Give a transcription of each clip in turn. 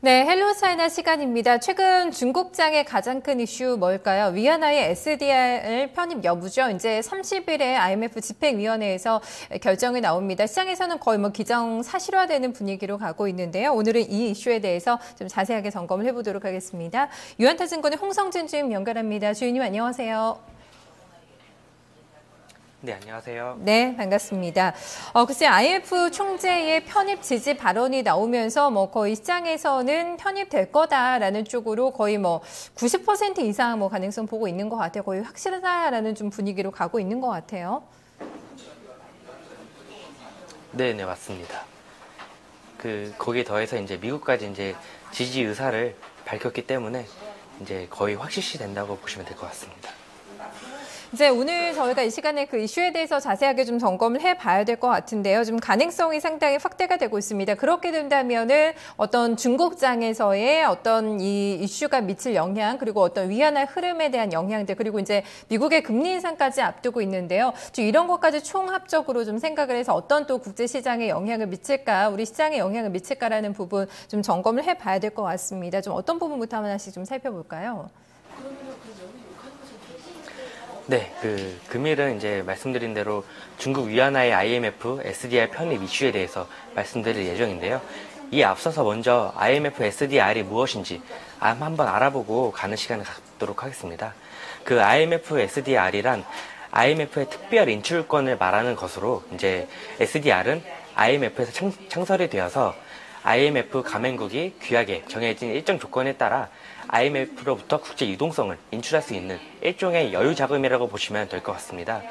네, 헬로 차이나 시간입니다. 최근 중국장의 가장 큰 이슈 뭘까요? 위안화의 SDR 편입 여부죠. 이제 30일에 IMF 집행위원회에서 결정이 나옵니다. 시장에서는 거의 기정사실화되는 분위기로 가고 있는데요. 오늘은 이 이슈에 대해서 좀 자세하게 점검을 해보도록 하겠습니다. 유한타증권의 홍성진 주임 연결합니다. 주임님 안녕하세요. 네, 안녕하세요. 네, 반갑습니다. 글쎄 IMF 총재의 편입 지지 발언이 나오면서 거의 시장에서는 편입될 거다라는 쪽으로 거의 90% 이상 가능성 보고 있는 것 같아요. 거의 확실하다라는 좀 분위기로 가고 있는 것 같아요. 네, 맞습니다. 거기에 더해서 이제 미국까지 이제 지지 의사를 밝혔기 때문에 이제 거의 확실시 된다고 보시면 될 것 같습니다. 이제 오늘 저희가 이 시간에 그 이슈에 대해서 자세하게 좀 점검을 해봐야 될 것 같은데요. 좀 가능성이 상당히 확대가 되고 있습니다. 그렇게 된다면은 어떤 중국장에서의 어떤 이 이슈가 미칠 영향, 그리고 어떤 위안화 흐름에 대한 영향들, 그리고 이제 미국의 금리 인상까지 앞두고 있는데요. 좀 이런 것까지 총합적으로 좀 생각을 해서 어떤 또 국제 시장에 영향을 미칠까, 우리 시장에 영향을 미칠까라는 부분 좀 점검을 해봐야 될 것 같습니다. 좀 어떤 부분부터 하나씩 좀 살펴볼까요? 네, 금일은 이제 말씀드린 대로 중국 위안화의 IMF, SDR 편입 이슈에 대해서 말씀드릴 예정인데요. 이에 앞서서 먼저 IMF, SDR이 무엇인지 한번 알아보고 가는 시간을 갖도록 하겠습니다. IMF, SDR이란 IMF의 특별 인출권을 말하는 것으로 이제 SDR은 IMF에서 창설이 되어서 IMF 가맹국이 규약에 정해진 일정 조건에 따라 IMF로부터 국제 유동성을 인출할 수 있는 일종의 여유 자금이라고 보시면 될 것 같습니다.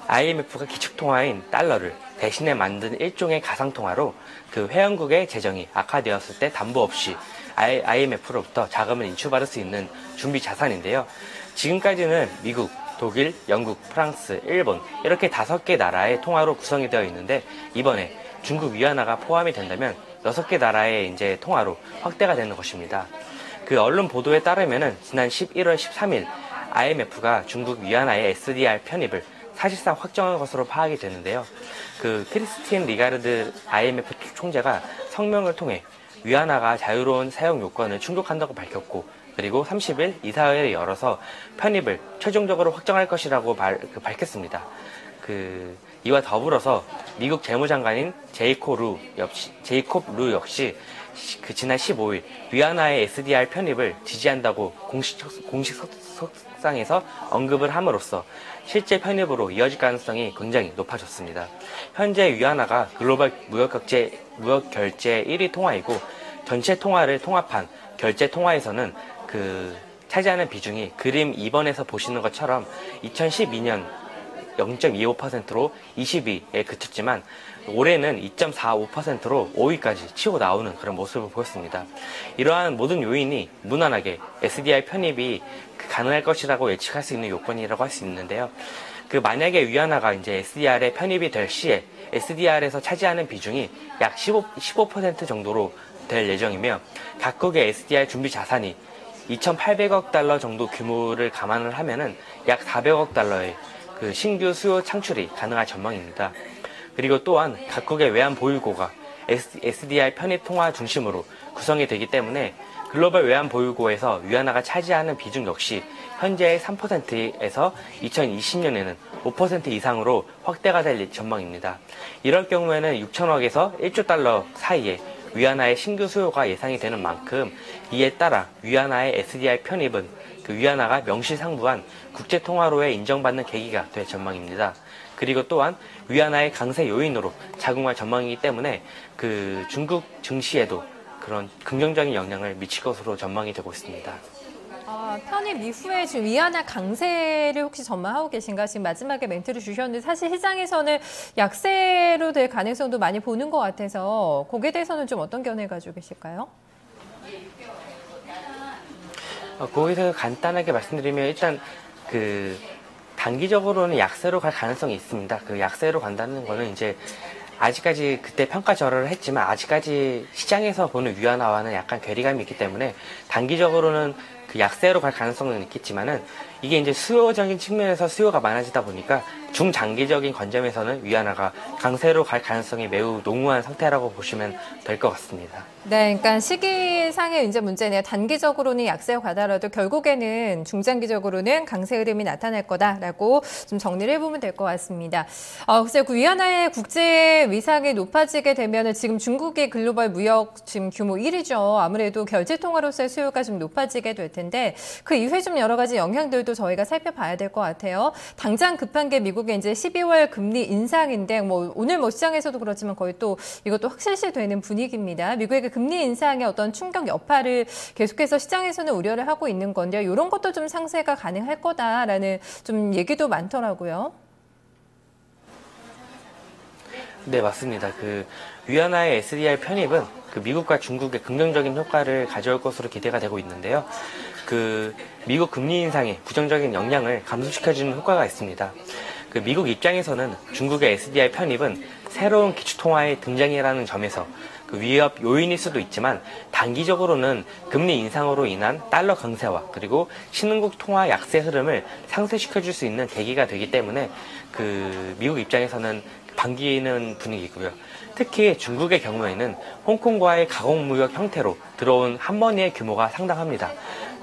IMF가 기축통화인 달러를 대신에 만든 일종의 가상통화로 회원국의 재정이 악화되었을 때 담보 없이 IMF로부터 자금을 인출받을 수 있는 준비 자산인데요. 지금까지는 미국, 독일, 영국, 프랑스, 일본 이렇게 5개 나라의 통화로 구성이 되어 있는데 이번에 중국 위안화가 포함이 된다면 6개 나라의 이제 통화로 확대가 되는 것입니다. 언론 보도에 따르면은 지난 11월 13일 IMF가 중국 위안화의 SDR 편입을 사실상 확정한 것으로 파악이 되는데요. 크리스틴 리가르드 IMF 총재가 성명을 통해 위안화가 자유로운 사용 요건을 충족한다고 밝혔고, 그리고 30일 이사회를 열어서 편입을 최종적으로 확정할 것이라고 밝혔습니다. 이와 더불어서 미국 재무장관인 제이콥 루 역시 지난 15일 위안화의 SDR 편입을 지지한다고 공식 석상에서 언급을 함으로써 실제 편입으로 이어질 가능성이 굉장히 높아졌습니다. 현재 위안화가 글로벌 무역 결제 1위 통화이고 전체 통화를 통합한 결제 통화에서는 차지하는 비중이 그림 2번에서 보시는 것처럼 2012년 0.25%로 20위에 그쳤지만 올해는 2.45%로 5위까지 치고 나오는 그런 모습을 보였습니다. 이러한 모든 요인이 무난하게 SDR 편입이 가능할 것이라고 예측할 수 있는 요건이라고 할 수 있는데요. 만약에 위안화가 이제 SDR에 편입이 될 시에 SDR에서 차지하는 비중이 약 15% 정도로 될 예정이며, 각국의 SDR 준비 자산이 2,800억 달러 정도 규모를 감안을 하면은 약 400억 달러의 신규 수요 창출이 가능할 전망입니다. 그리고 또한 각국의 외환 보유고가 SDR 편입 통화 중심으로 구성이 되기 때문에 글로벌 외환 보유고에서 위안화가 차지하는 비중 역시 현재의 3%에서 2020년에는 5% 이상으로 확대가 될 전망입니다. 이럴 경우에는 6천억에서 1조 달러 사이에 위안화의 신규 수요가 예상이 되는 만큼, 이에 따라 위안화의 SDR 편입은 위안화가 명시상부한 국제통화로에 인정받는 계기가 될 전망입니다. 그리고 또한 위안화의 강세 요인으로 작용할 전망이기 때문에 중국 증시에도 그런 긍정적인 영향을 미칠 것으로 전망이 되고 있습니다. 편입 이후에 지금 위안화 강세를 혹시 전망하고 계신가? 지금 마지막에 멘트를 주셨는데 사실 시장에서는 약세로 될 가능성도 많이 보는 것 같아서 거기에 대해서는 좀 어떤 견해를 가지고 계실까요? 거기서 간단하게 말씀드리면 일단 단기적으로는 약세로 갈 가능성이 있습니다. 약세로 간다는 거는 이제 아직까지 그때 평가절하를 했지만 아직까지 시장에서 보는 위안화와는 약간 괴리감이 있기 때문에 단기적으로는 약세로 갈 가능성은 있겠지만은 이게 이제 수요적인 측면에서 수요가 많아지다 보니까 중장기적인 관점에서는 위안화가 강세로 갈 가능성이 매우 농후한 상태라고 보시면 될 것 같습니다. 네, 그러니까 시기상의 이제 문제네요. 단기적으로는 약세가 가더라도 결국에는 중장기적으로는 강세 흐름이 나타날 거다라고 좀 정리를 해보면 될 것 같습니다. 글쎄요, 그 위안화의 국제 위상이 높아지게 되면은 지금 중국이 글로벌 무역 지금 규모 1위죠. 아무래도 결제 통화로서의 수요가 좀 높아지게 될 텐데 그 이후에 좀 여러 가지 영향들도 저희가 살펴봐야 될 것 같아요. 당장 급한 게 미국의 이제 12월 금리 인상인데 오늘 시장에서도 그렇지만 거의 또 이것도 확실시 되는 분위기입니다. 미국의 그 금리 인상의 어떤 충격 여파를 계속해서 시장에서는 우려를 하고 있는 건데요. 이런 것도 좀 상쇄가 가능할 거다라는 좀 얘기도 많더라고요. 네, 맞습니다. 그 위안화의 SDR 편입은 그 미국과 중국의 긍정적인 효과를 가져올 것으로 기대가 되고 있는데요. 그 미국 금리 인상의 부정적인 영향을 감소시켜주는 효과가 있습니다. 그 미국 입장에서는 중국의 SDR 편입은 새로운 기축통화의 등장이라는 점에서 그 위협 요인일 수도 있지만 단기적으로는 금리 인상으로 인한 달러 강세와 그리고 신흥국 통화 약세 흐름을 상쇄시켜줄 수 있는 계기가 되기 때문에 그 미국 입장에서는 반기는 분위기고요. 특히 중국의 경우에는 홍콩과의 가공무역 형태로 들어온 한머니의 규모가 상당합니다.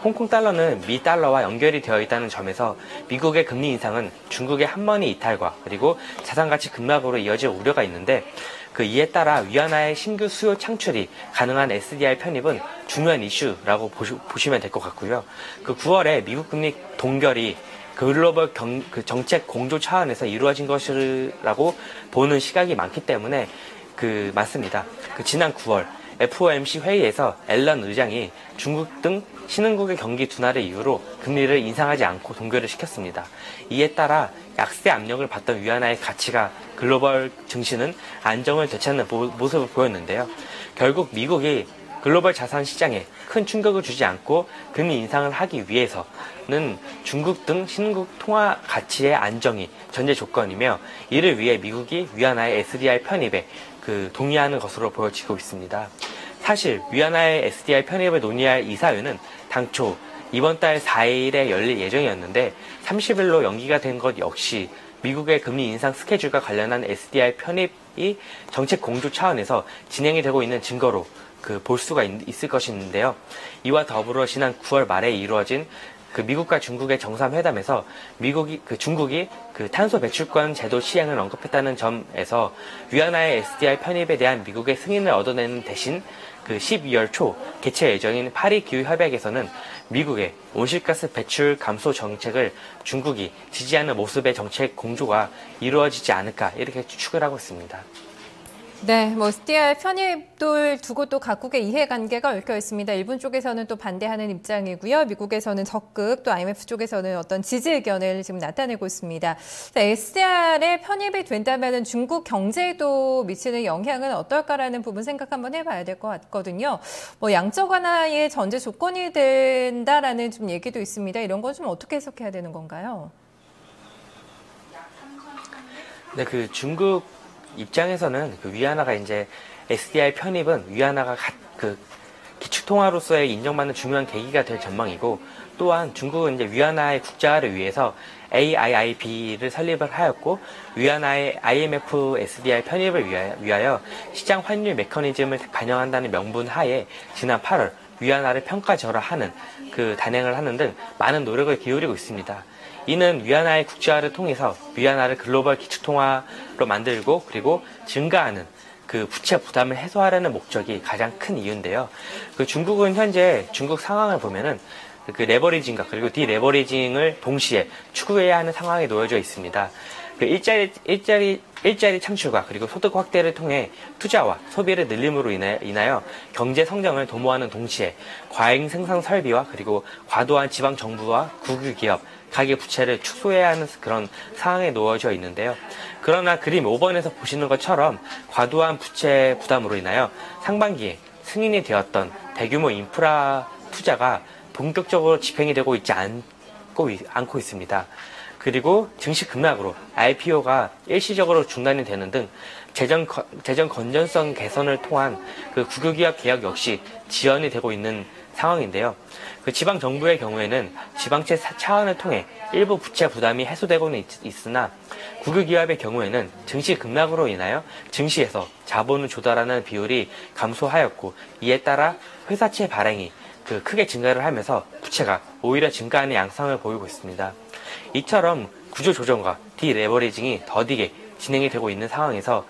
홍콩 달러는 미 달러와 연결이 되어 있다는 점에서 미국의 금리 인상은 중국의 한머니 이탈과 그리고 자산가치 급락으로 이어질 우려가 있는데 그 이에 따라 위안화의 신규 수요 창출이 가능한 SDR 편입은 중요한 이슈라고 보시면 될 것 같고요. 그 9월에 미국 금리 동결이 글로벌 정책 공조 차원에서 이루어진 것이라고 보는 시각이 많기 때문에 맞습니다. 지난 9월 FOMC 회의에서 앨런 의장이 중국 등 신흥국의 경기 둔화를 이유로 금리를 인상하지 않고 동결을 시켰습니다. 이에 따라 약세 압력을 받던 위안화의 가치가 글로벌 증시는 안정을 되찾는 모습을 보였는데요. 결국 미국이 글로벌 자산 시장에 큰 충격을 주지 않고 금리 인상을 하기 위해서는 중국 등 신흥국 통화 가치의 안정이 전제 조건이며 이를 위해 미국이 위안화의 SDR 편입에 동의하는 것으로 보여지고 있습니다. 사실 위안화의 SDR 편입을 논의할 이사회는 당초 이번 달 4일에 열릴 예정이었는데 30일로 연기가 된 것 역시 미국의 금리 인상 스케줄과 관련한 SDR 편입이 정책 공조 차원에서 진행이 되고 있는 증거로 볼 수가 있을 것인데요. 이와 더불어 지난 9월 말에 이루어진 미국과 중국의 정상회담에서 중국이 탄소 배출권 제도 시행을 언급했다는 점에서 위안화의 SDR 편입에 대한 미국의 승인을 얻어내는 대신 12월 초 개최 예정인 파리 기후 협약에서는 미국의 온실가스 배출 감소 정책을 중국이 지지하는 모습의 정책 공조가 이루어지지 않을까 이렇게 추측을 하고 있습니다. 네, SDR 편입을 두고 또 각국의 이해관계가 얽혀 있습니다. 일본 쪽에서는 또 반대하는 입장이고요. 미국에서는 적극, 또 IMF 쪽에서는 어떤 지지 의견을 지금 나타내고 있습니다. SDR에 편입이 된다면 중국 경제에도 미치는 영향은 어떨까라는 부분 생각 한번 해봐야 될 것 같거든요. 양적 완화의 전제 조건이 된다라는 좀 얘기도 있습니다. 이런 건 좀 어떻게 해석해야 되는 건가요? 네, 중국 입장에서는 위안화가 이제 SDR 편입은 위안화가 기축통화로서의 인정받는 중요한 계기가 될 전망이고 또한 중국은 이제 위안화의 국제화를 위해서 AIIB를 설립을 하였고 위안화의 IMF SDR 편입을 위하여 시장 환율 메커니즘을 반영한다는 명분 하에 지난 8월 위안화를 평가절하하는 단행을 하는 등 많은 노력을 기울이고 있습니다. 이는 위안화의 국제화를 통해서 위안화를 글로벌 기축통화로 만들고 그리고 증가하는 부채 부담을 해소하려는 목적이 가장 큰 이유인데요. 중국은 현재 중국 상황을 보면은 레버리징과 그리고 디레버리징을 동시에 추구해야 하는 상황에 놓여져 있습니다. 일자리 창출과 그리고 소득 확대를 통해 투자와 소비를 늘림으로 인하여 경제 성장을 도모하는 동시에 과잉 생산 설비와 그리고 과도한 지방 정부와 국유 기업, 가계 부채를 축소해야 하는 그런 상황에 놓여져 있는데요. 그러나 그림 5번에서 보시는 것처럼 과도한 부채 부담으로 인하여 상반기에 승인이 되었던 대규모 인프라 투자가 본격적으로 집행이 되고 있지 않고 있습니다. 그리고 증시 급락으로 IPO가 일시적으로 중단이 되는 등 재정 건전성 개선을 통한 그 국유기업 개혁 역시 지연이 되고 있는 상황인데요. 그 지방 정부의 경우에는 지방채 차원을 통해 일부 부채 부담이 해소되고는 있으나 국유기업의 경우에는 증시 급락으로 인하여 증시에서 자본을 조달하는 비율이 감소하였고, 이에 따라 회사채 발행이 크게 증가를 하면서 부채가 오히려 증가하는 양상을 보이고 있습니다. 이처럼 구조조정과 디레버리징이 더디게 진행이 되고 있는 상황에서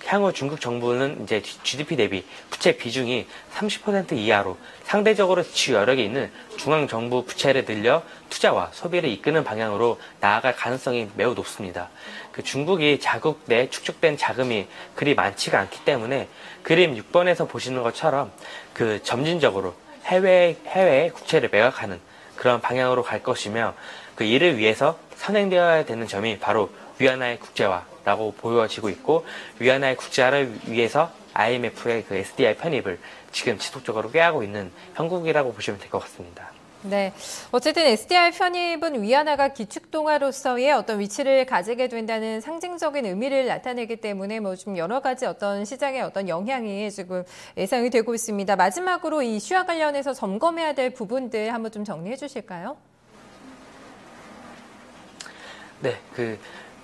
향후 중국 정부는 이제 GDP 대비 부채 비중이 30% 이하로 상대적으로 지출 여력이 있는 중앙정부 부채를 늘려 투자와 소비를 이끄는 방향으로 나아갈 가능성이 매우 높습니다. 중국이 자국 내 축적된 자금이 그리 많지가 않기 때문에 그림 6번에서 보시는 것처럼 점진적으로 해외의 국채를 매각하는 그런 방향으로 갈 것이며, 이를 위해서 선행되어야 되는 점이 바로 위안화의 국제화라고 보여지고 있고, 위안화의 국제화를 위해서 IMF의 SDR 편입을 지금 지속적으로 꾀하고 있는 형국이라고 보시면 될 것 같습니다. 네, 어쨌든 SDR 편입은 위안화가 기축통화로서의 어떤 위치를 가지게 된다는 상징적인 의미를 나타내기 때문에 좀 여러 가지 어떤 시장의 어떤 영향이 지금 예상이 되고 있습니다. 마지막으로 이 이슈와 관련해서 점검해야 될 부분들 한번 좀 정리해 주실까요? 네,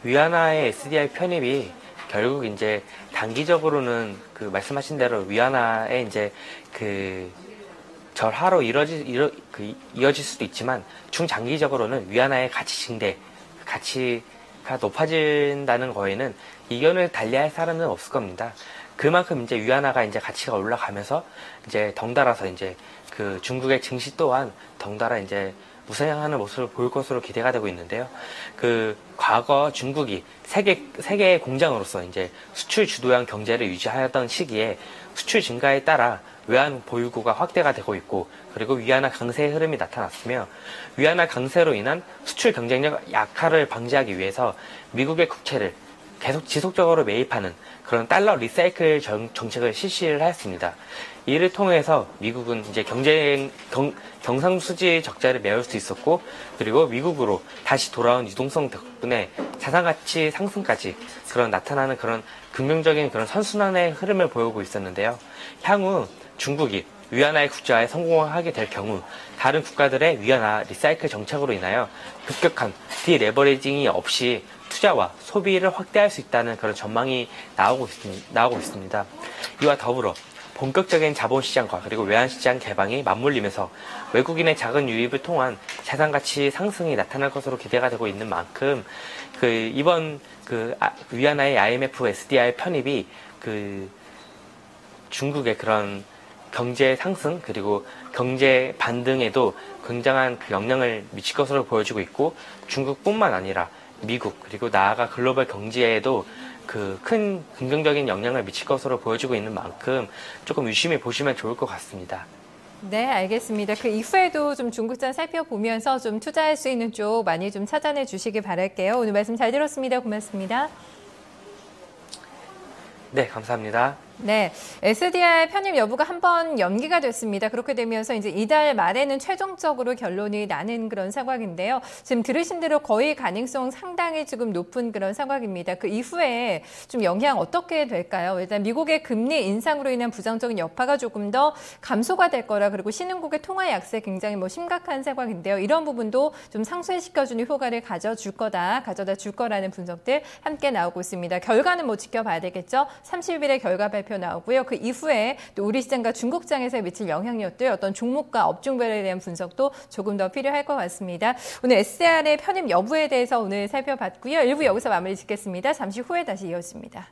위안화의 SDR 편입이 결국 이제 단기적으로는 말씀하신 대로 위안화의 이제 절하로 이어질 수도 있지만, 중장기적으로는 위안화의 가치가 높아진다는 거에는 이견을 달리할 사람은 없을 겁니다. 그만큼 이제 위안화가 이제 가치가 올라가면서 이제 덩달아서 이제 중국의 증시 또한 덩달아 이제 우상향하는 모습을 보일 것으로 기대가 되고 있는데요. 과거 중국이 세계의 공장으로서 이제 수출 주도형 경제를 유지하였던 시기에 수출 증가에 따라 외환 보유고가 확대가 되고 있고, 그리고 위안화 강세의 흐름이 나타났으며, 위안화 강세로 인한 수출 경쟁력 약화를 방지하기 위해서 미국의 국채를 지속적으로 매입하는 그런 달러 리사이클 정책을 실시를 하였습니다. 이를 통해서 미국은 이제 경상수지 적자를 메울 수 있었고, 그리고 미국으로 다시 돌아온 유동성 덕분에 자산가치 상승까지 나타나는 그런 긍정적인 그런 선순환의 흐름을 보이고 있었는데요. 향후 중국이 위안화의 국제화에 성공하게 될 경우 다른 국가들의 위안화 리사이클 정책으로 인하여 급격한 디레버리징이 없이 투자와 소비를 확대할 수 있다는 그런 전망이 나오고 있습니다. 이와 더불어 본격적인 자본시장과 그리고 외환시장 개방이 맞물리면서 외국인의 작은 유입을 통한 자산가치 상승이 나타날 것으로 기대가 되고 있는 만큼, 이번 위안화의 IMF SDR 편입이 중국의 그런 경제 상승 그리고 경제 반등에도 굉장한 영향을 미칠 것으로 보여지고 있고, 중국뿐만 아니라 미국 그리고 나아가 글로벌 경제에도 큰 긍정적인 영향을 미칠 것으로 보여지고 있는 만큼 조금 유심히 보시면 좋을 것 같습니다. 네, 알겠습니다. 이후에도 좀 중국장 살펴보면서 좀 투자할 수 있는 쪽 많이 좀 찾아내 주시기 바랄게요. 오늘 말씀 잘 들었습니다. 고맙습니다. 네, 감사합니다. 네, SDR 편입 여부가 한번 연기가 됐습니다. 그렇게 되면서 이제 이달 말에는 최종적으로 결론이 나는 그런 상황인데요. 지금 들으신 대로 거의 가능성 상당히 지금 높은 그런 상황입니다. 이후에 좀 영향 어떻게 될까요? 일단 미국의 금리 인상으로 인한 부정적인 여파가 조금 더 감소가 될 거라, 그리고 신흥국의 통화 약세 굉장히 심각한 상황인데요. 이런 부분도 좀 상쇄시켜주는 효과를 가져다 줄 거라는 분석들 함께 나오고 있습니다. 결과는 지켜봐야 되겠죠. 30일에 결과 발표 나오고요. 이후에 또 우리 시장과 중국장에서 미칠 영향력들, 어떤 종목과 업종별에 대한 분석도 조금 더 필요할 것 같습니다. 오늘 SDR의 편입 여부에 대해서 오늘 살펴봤고요. 1부 여기서 마무리 짓겠습니다. 잠시 후에 다시 이어집니다.